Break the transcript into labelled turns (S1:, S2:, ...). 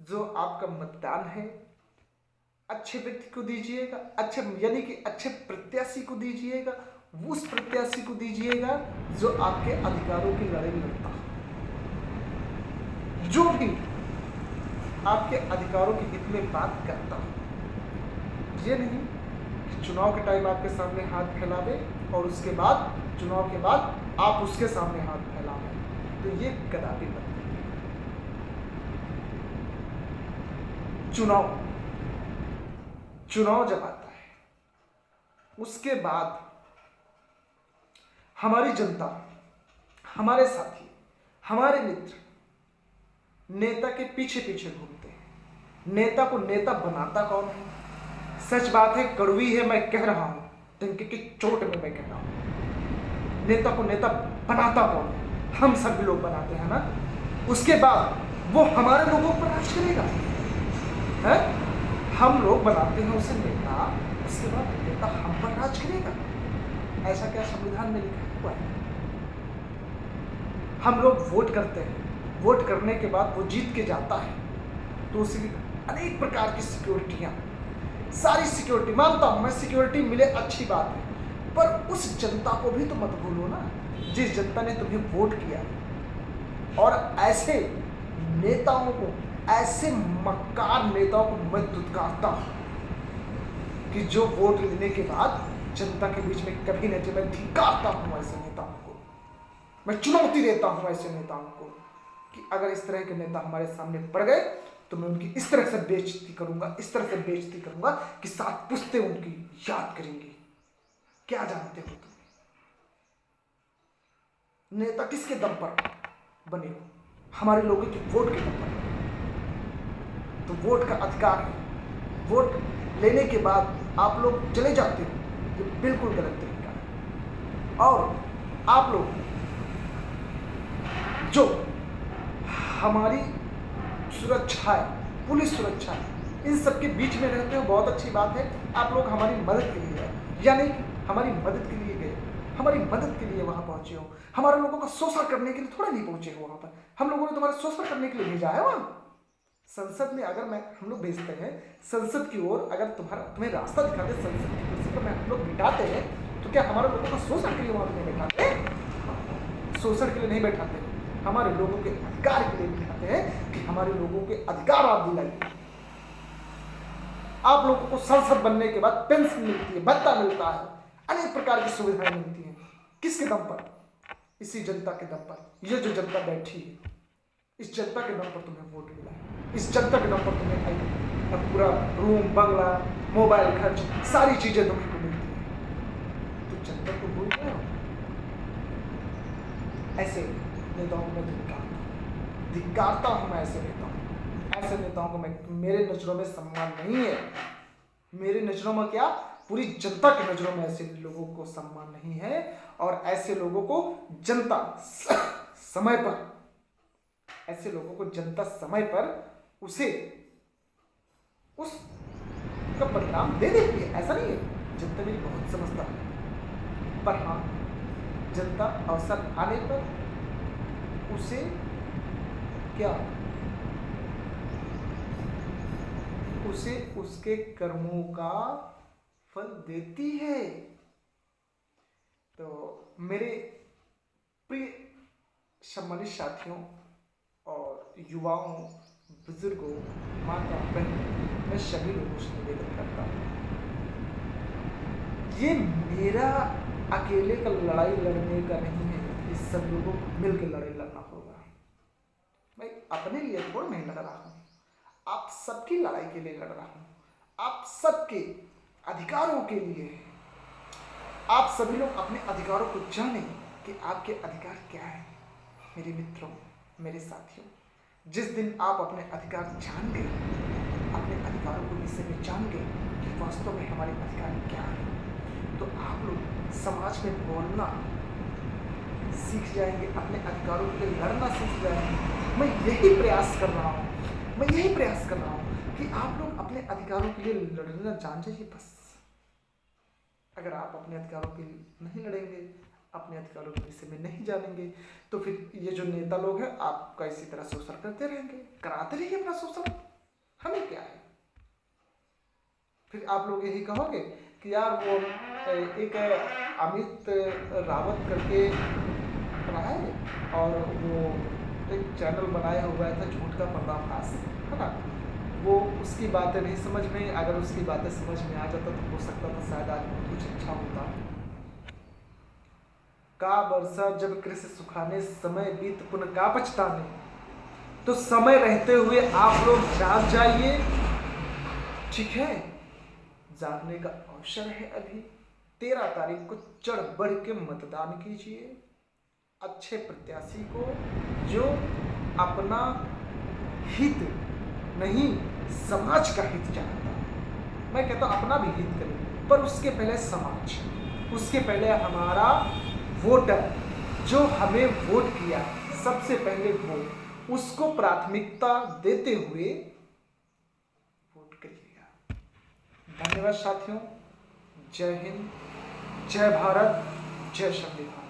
S1: जो आपका मतदान है अच्छे व्यक्ति को दीजिएगा, अच्छे यानी कि अच्छे प्रत्याशी को दीजिएगा, उस प्रत्याशी को दीजिएगा जो आपके अधिकारों की लड़ाई लड़ता हो, जो भी आपके अधिकारों के हित में बात करता हो। ये नहीं कि चुनाव के टाइम आपके सामने हाथ फैलावे और उसके बाद चुनाव के बाद आप उसके सामने हाथ फैलावे, तो ये कदापि मत करिए। चुनाव जब आता है उसके बाद हमारी जनता, हमारे साथी, हमारे मित्र नेता के पीछे पीछे घूमते हैं। नेता को नेता बनाता कौन है? सच बात है, कड़वी है, मैं कह रहा हूं, डंके की चोट में मैं कह रहा हूं। नेता को नेता बनाता कौन है? हम सभी लोग बनाते हैं ना। उसके बाद वो हमारे लोगों पर राज करेगा है? हम लोग बनाते हैं उसे नेता, उसके बाद नेता हम पर राज करेगा। ऐसा क्या संविधान में लिखा हुआ है? हम लोग वोट करते हैं, वोट करने के बाद वो जीत के जाता है तो उसे अनेक प्रकार की सिक्योरिटियां, सारी सिक्योरिटी मानता हूं मैं, सिक्योरिटी मिले अच्छी बात है, पर उस जनता को भी तो मत भूलो ना, जिस जनता ने तुम्हें वोट किया। और ऐसे नेताओं को, ऐसे मक्कार नेताओं को मैं दुत्कारता हूं कि जो वोट लेने के बाद जनता के बीच में कभी नहीं, मैं धिक्कारता हूं ऐसे नेताओं को, मैं चुनौती देता हूं ऐसे नेताओं को कि अगर इस तरह के नेता हमारे सामने पड़ गए तो मैं उनकी इस तरह से बेइज्जती करूंगा, इस तरह से बेइज्जती करूंगा कि सात पुश्तें उनकी याद करेंगी। क्या जानते हो तुम नेता किसके दम पर बने हो? हमारे लोगों के वोट के दम पर बने। तो वोट का अधिकार है, वोट लेने के बाद आप लोग चले जाते हो, ये बिल्कुल गलत तरीका है। और आप लोग जो हमारी सुरक्षा है, पुलिस सुरक्षा है, इन सब के बीच में रहते हो, बहुत अच्छी बात है। आप लोग हमारी मदद के लिए आए, यानी हमारी मदद के लिए गए, हमारी मदद के लिए वहां पहुंचे हो। हमारे लोगों का शोषण करने के लिए थोड़ा नहीं पहुंचे हो वहां पर, हम लोगों ने तुम्हारा शोषण करने के लिए भेजा है। वहां संसद में अगर हम लोग भेजते हैं, संसद की ओर अगर तुम्हें रास्ता दिखाते, संसद की कुर्सी पर हम लोग बिठाते हैं, तो क्या हमारे लोगों का शोषण के लिए वहां नहीं बैठाते? शोषण के लिए नहीं बैठाते, हमारे लोगों के अधिकार के लिए बिठाते हैं कि हमारे लोगों के अधिकार आप दिलाइए। आप लोगों को संसद बनने के बाद पेंशन मिलती है, भत्ता मिलता है, अनेक प्रकार की सुविधाएं मिलती हैं। किसके दम पर? इसी जनता के दम पर। ये जो जनता बैठी है, इस जनता के दम पर तुम्हें वोट मिला है, इस जनता के दम पर तुम्हें पूरा रूम, बंगला, मोबाइल खर्च, सारी चीजें तुम्हें को मिलती है। तो जनता को भूल गए हो? ऐसे नेताओं को मैं धिक्कारता हूं, मैं ऐसे नेताओं को मैं, मेरे नजरों में सम्मान नहीं है। मेरे नजरों में क्या, पूरी जनता की नजरों में ऐसे लोगों को सम्मान नहीं है। और ऐसे लोगों को जनता समय पर, ऐसे लोगों को जनता समय पर उसे उसका परिणाम दे देती है। ऐसा नहीं है, जनता मेरी बहुत समझदार है, पर हाँ, जनता अवसर आने पर उसे क्या, उसे उसके कर्मों का फल देती है। तो मेरे प्रिय सम्मानित साथियों और युवाओं, बुजुर्गों, माता बहनों, मैं सभी लोगों से निवेदन करता हूँ, ये मेरा अकेले का लड़ाई लड़ने का नहीं है, इस सब लोगों को मिलकर लड़ाई लड़ना होगा। मैं अपने लिए थोड़ा नहीं लड़ रहा हूँ, आप सबकी लड़ाई के लिए लड़ रहा हूँ, आप सबके अधिकारों के लिए। आप सभी लोग अपने अधिकारों को जानें कि आपके अधिकार क्या है। मेरे मित्रों, मेरे साथियों, जिस दिन आप अपने अधिकार जान गए, अपने अधिकारों को विषय में जान गए कि वास्तव में हमारे अधिकार क्या है, तो आप लोग समाज में बोलना सीख जाएंगे, अपने अधिकारों के लिए लड़ना सीख जाएंगे। मैं यही प्रयास कर रहा हूँ, मैं यही प्रयास कर रहा हूँ कि आप लोग अपने अधिकारों के लिए लड़ना जान जाइए बस। अगर आप अपने अधिकारों के लिए नहीं लड़ेंगे, अपने अधिकारों के विषय में नहीं जानेंगे, तो फिर ये जो नेता लोग हैं आपका इसी तरह शोषण करते रहेंगे, कराते रहिए अपना शोषण। फिर आप लोग यही कहोगे कि यार वो एक अमित रावत करके रहा है और वो एक चैनल बनाया हुआ था झूठ का पर्दाफाश, है ना, वो उसकी बातें नहीं समझ में, अगर उसकी बातें समझ में आ जाता तो हो सकता था शायद आज बहुत कुछ अच्छा होता। का बरसा जब कृषि सुखाने, समय बीत पुन का पछताने। तो समय रहते हुए आप लोग जाग जाइए, ठीक है, जागने का अवसर है अभी। 13 तारीख को चढ़ बढ़ के मतदान कीजिए अच्छे प्रत्याशी को जो अपना हित नहीं समाज का हित चाहता है। मैं कहता हूं अपना भी हित करें, पर उसके पहले समाज, उसके पहले हमारा वोटर जो हमें वोट किया, सबसे पहले वो उसको प्राथमिकता देते हुए वोट करिएगा। धन्यवाद साथियों। जय हिंद, जय भारत, जय संविधान।